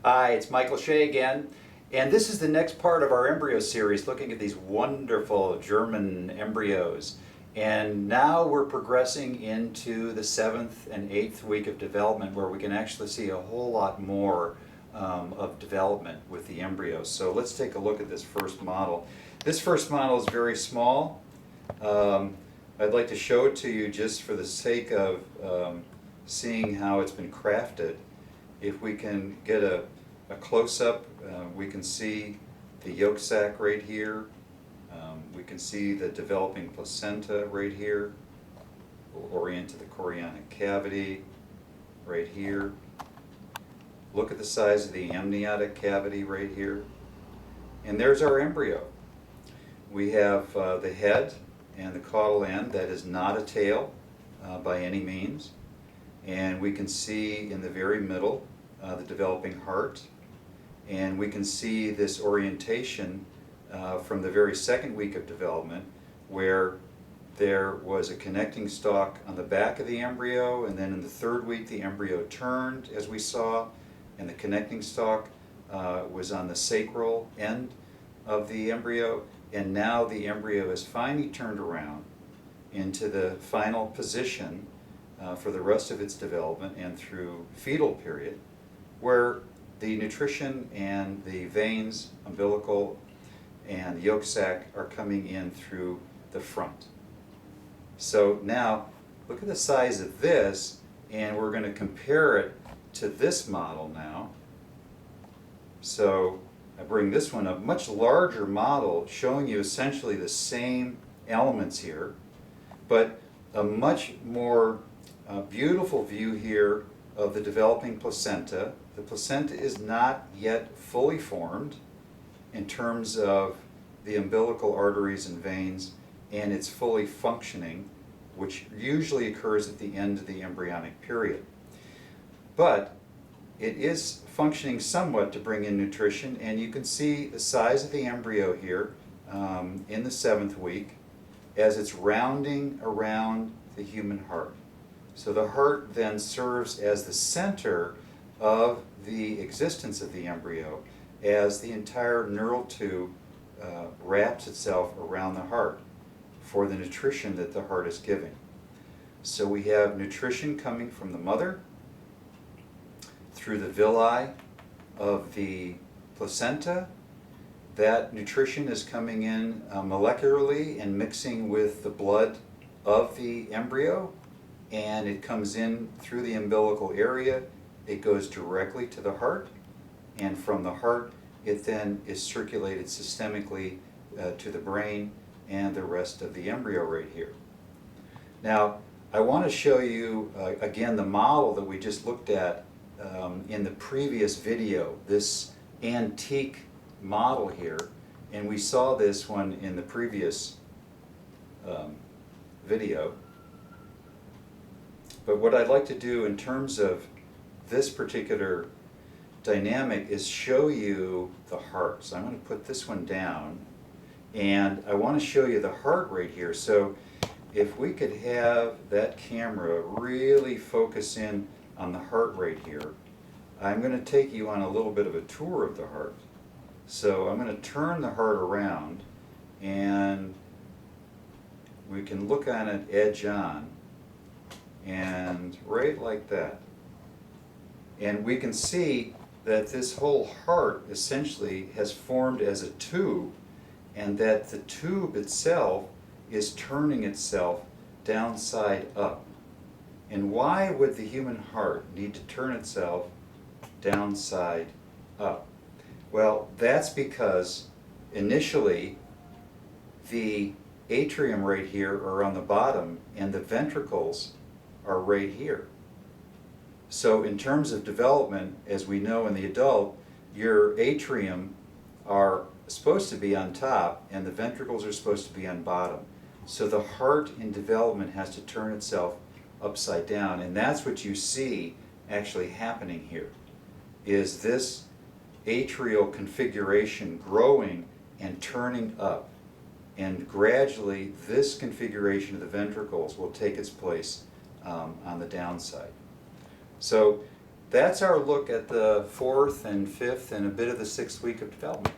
Hi, it's Michael Shea again, and this is the next part of our embryo series looking at these wonderful German embryos. And now we're progressing into the 7th and 8th week of development where we can actually see a whole lot more of development with the embryos. So let's take a look at this first model. This first model is very small. I'd like to show it to you just for the sake of seeing how it's been crafted. If we can get a close-up, we can see the yolk sac right here. We can see the developing placenta right here. We'll orient to the chorionic cavity right here. Look at the size of the amniotic cavity right here. And there's our embryo. We have the head and the caudal end. That is not a tail by any means. And we can see in the very middle the developing heart. And we can see this orientation from the very second week of development, where there was a connecting stalk on the back of the embryo, and then in the 3rd week the embryo turned, as we saw, and the connecting stalk was on the sacral end of the embryo, and now the embryo is finally turned around into the final position for the rest of its development and through fetal period, where the nutrition and the veins, umbilical, and the yolk sac are coming in through the front. So now, look at the size of this, and we're going to compare it to this model now. So I bring this one up, much larger model, showing you essentially the same elements here, but a much more beautiful view here of the developing placenta. The placenta is not yet fully formed in terms of the umbilical arteries and veins, and it's fully functioning, which usually occurs at the end of the embryonic period. But it is functioning somewhat to bring in nutrition, and you can see the size of the embryo here in the 7th week as it's rounding around the human heart. So the heart then serves as the center of the existence of the embryo as the entire neural tube wraps itself around the heart for the nutrition that the heart is giving. So we have nutrition coming from the mother through the villi of the placenta. That nutrition is coming in molecularly and mixing with the blood of the embryo, and it comes in through the umbilical area. It goes directly to the heart, and from the heart it then is circulated systemically to the brain and the rest of the embryo right here. Now I want to show you again the model that we just looked at in the previous video, this antique model here, and we saw this one in the previous video. But what I'd like to do in terms of this particular dynamic is show you the heart. So I'm going to put this one down, and I want to show you the heart right here. So if we could have that camera really focus in on the heart right here, I'm going to take you on a little bit of a tour of the heart. So I'm going to turn the heart around, and we can look on it edge on, and right like that. And we can see that this whole heart essentially has formed as a tube, and that the tube itself is turning itself downside up. And why would the human heart need to turn itself downside up? Well, that's because initially the atrium right here are on the bottom, and the ventricles are right here. So in terms of development, as we know in the adult, your atrium are supposed to be on top and the ventricles are supposed to be on bottom. So the heart in development has to turn itself upside down, and that's what you see actually happening here, is this atrial configuration growing and turning up. And gradually this configuration of the ventricles will take its place on the downside. So that's our look at the 4th and 5th and a bit of the 6th week of development.